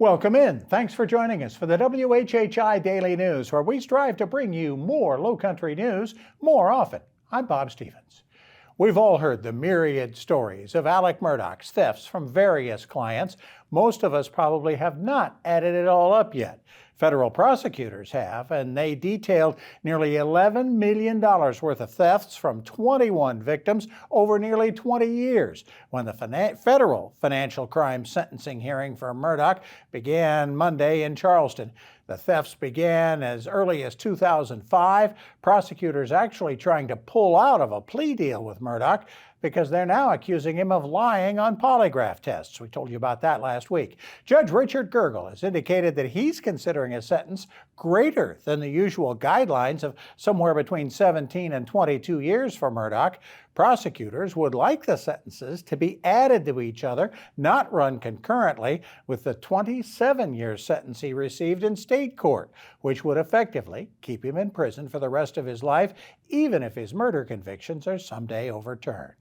Welcome in. Thanks for joining us for the WHHI Daily News, where we strive to bring you more Lowcountry news more often. I'm Bob Stevens. We've all heard the myriad stories of Alec Murdaugh's thefts from various clients. Most of us probably have not added it all up yet. Federal prosecutors have, and they detailed nearly $11 million worth of thefts from 21 victims over nearly 20 years when the federal financial crime sentencing hearing for Murdaugh began Monday in Charleston. The thefts began as early as 2005, prosecutors actually trying to pull out of a plea deal with Murdaugh because they're now accusing him of lying on polygraph tests. We told you about that last week. Judge Richard Gergel has indicated that he's considering a sentence greater than the usual guidelines of somewhere between 17 and 22 years for Murdaugh. Prosecutors would like the sentences to be added to each other, not run concurrently with the 27-year sentence he received in state court, which would effectively keep him in prison for the rest of his life, even if his murder convictions are someday overturned.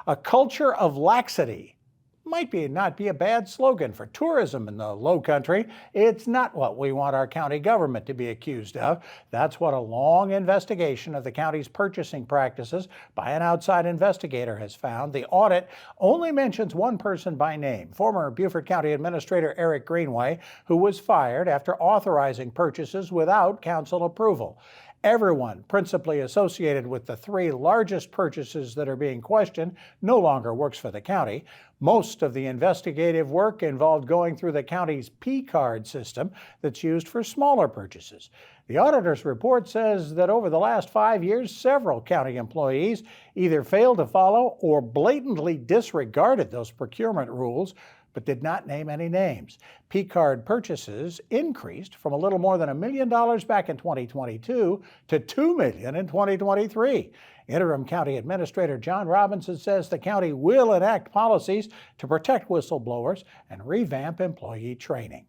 A culture of laxity might not be a bad slogan for tourism in the Lowcountry. It's not what we want our county government to be accused of. That's what a long investigation of the county's purchasing practices by an outside investigator has found. The audit only mentions one person by name, former Beaufort County Administrator Eric Greenway, who was fired after authorizing purchases without council approval. Everyone principally associated with the three largest purchases that are being questioned no longer works for the county. Most of the investigative work involved going through the county's P-card system that's used for smaller purchases. The auditor's report says that over the last 5 years, several county employees either failed to follow or blatantly disregarded those procurement rules, but did not name any names. P-card purchases increased from a little more than $1 million back in 2022 to $2 million in 2023. Interim County Administrator John Robinson says the county will enact policies to protect whistleblowers and revamp employee training.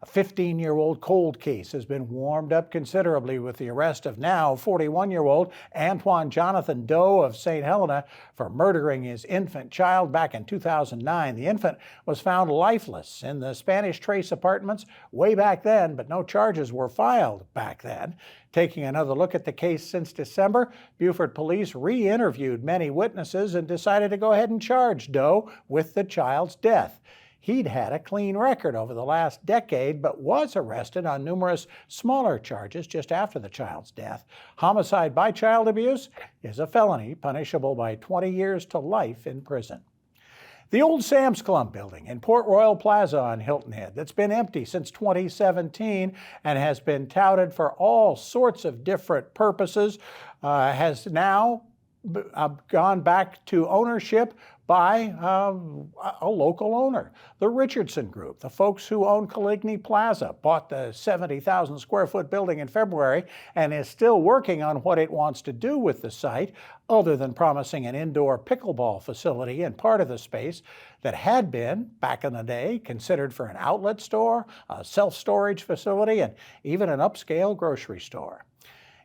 A 15-year-old cold case has been warmed up considerably with the arrest of now 41-year-old Antoine Jonathan Doe of St. Helena for murdering his infant child back in 2009. The infant was found lifeless in the Spanish Trace apartments way back then, but no charges were filed back then. Taking another look at the case since December, Beaufort police re-interviewed many witnesses and decided to go ahead and charge Doe with the child's death. He'd had a clean record over the last decade, but was arrested on numerous smaller charges just after the child's death. Homicide by child abuse is a felony punishable by 20 years to life in prison. The old Sam's Club building in Port Royal Plaza on Hilton Head that's been empty since 2017 and has been touted for all sorts of different purposes has now gone back to ownership by a local owner. The Richardson Group, the folks who own Caligny Plaza, bought the 70,000 square foot building in February and is still working on what it wants to do with the site, other than promising an indoor pickleball facility in part of the space that had been, back in the day, considered for an outlet store, a self-storage facility, and even an upscale grocery store.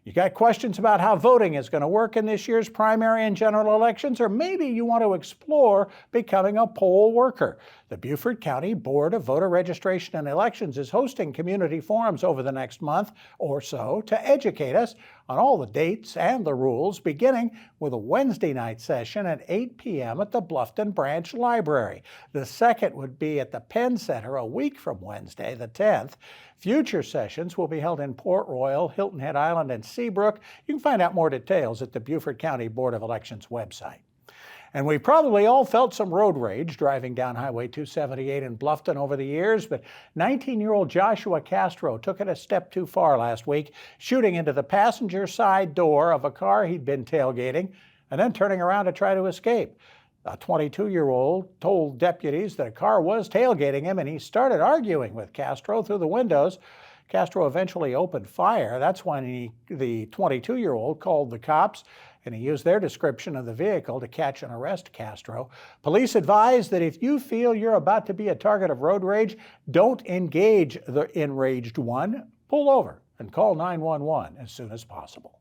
You got questions about how voting is going to work in this year's primary and general elections, or maybe you want to explore becoming a poll worker. The Beaufort County Board of Voter Registration and Elections is hosting community forums over the next month or so to educate us on all the dates and the rules, beginning with a Wednesday night session at 8 p.m. at the Bluffton Branch Library. The second would be at the Penn Center a week from Wednesday, the 10th. Future sessions will be held in Port Royal, Hilton Head Island, and Seabrook. You can find out more details at the Beaufort County Board of Elections website. And we probably all felt some road rage driving down Highway 278 in Bluffton over the years, but 19-year-old Joshua Castro took it a step too far last week, shooting into the passenger side door of a car he'd been tailgating and then turning around to try to escape. A 22-year-old told deputies that a car was tailgating him, and he started arguing with Castro through the windows. Castro eventually opened fire. That's when the 22-year-old called the cops, and he used their description of the vehicle to catch and arrest Castro. Police advise that if you feel you're about to be a target of road rage, don't engage the enraged one. Pull over and call 911 as soon as possible.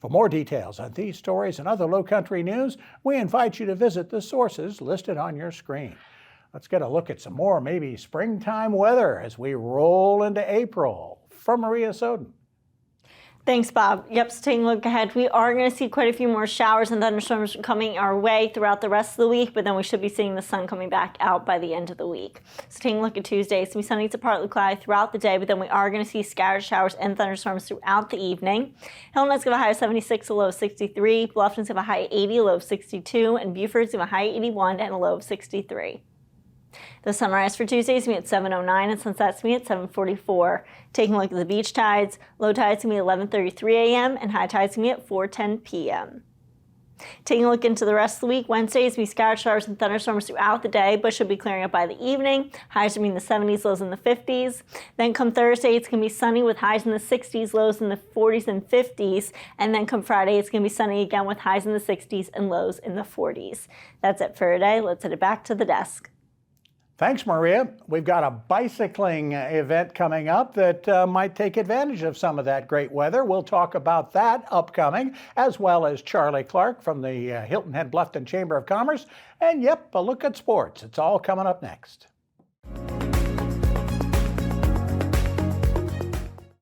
For more details on these stories and other Lowcountry news, we invite you to visit the sources listed on your screen. Let's get a look at some more maybe springtime weather as we roll into April. From Maria Soden. Thanks, Bob. Yep, so taking a look ahead, we are going to see quite a few more showers and thunderstorms coming our way throughout the rest of the week, but then we should be seeing the sun coming back out by the end of the week. So taking a look at Tuesday, it's going to be sunny to partly cloudy throughout the day, but then we are going to see scattered showers and thunderstorms throughout the evening. Hilton is going to have a high of 76, a low of 63. Bluffton's going to have a high of 80, a low of 62. And Beaufort's going to have a high of 81 and a low of 63. The sunrise for Tuesday is going to be at 7:09 and sunset's going to be at 7:44. Taking a look at the beach tides, low tide's going to be 11:33 a.m. and high tide's going to be at 4:10 p.m. Taking a look into the rest of the week, Wednesday is going to be scattered showers and thunderstorms throughout the day, but should be clearing up by the evening. Highs are going to be in the 70s, lows in the 50s. Then come Thursday, it's going to be sunny with highs in the 60s, lows in the 40s and 50s. And then come Friday, it's going to be sunny again with highs in the 60s and lows in the 40s. That's it for today. Let's head it back to the desk. Thanks, Maria. We've got a bicycling event coming up that might take advantage of some of that great weather. We'll talk about that upcoming, as well as Charlie Clark from the Hilton Head Bluffton Chamber of Commerce. And yep, a look at sports. It's all coming up next.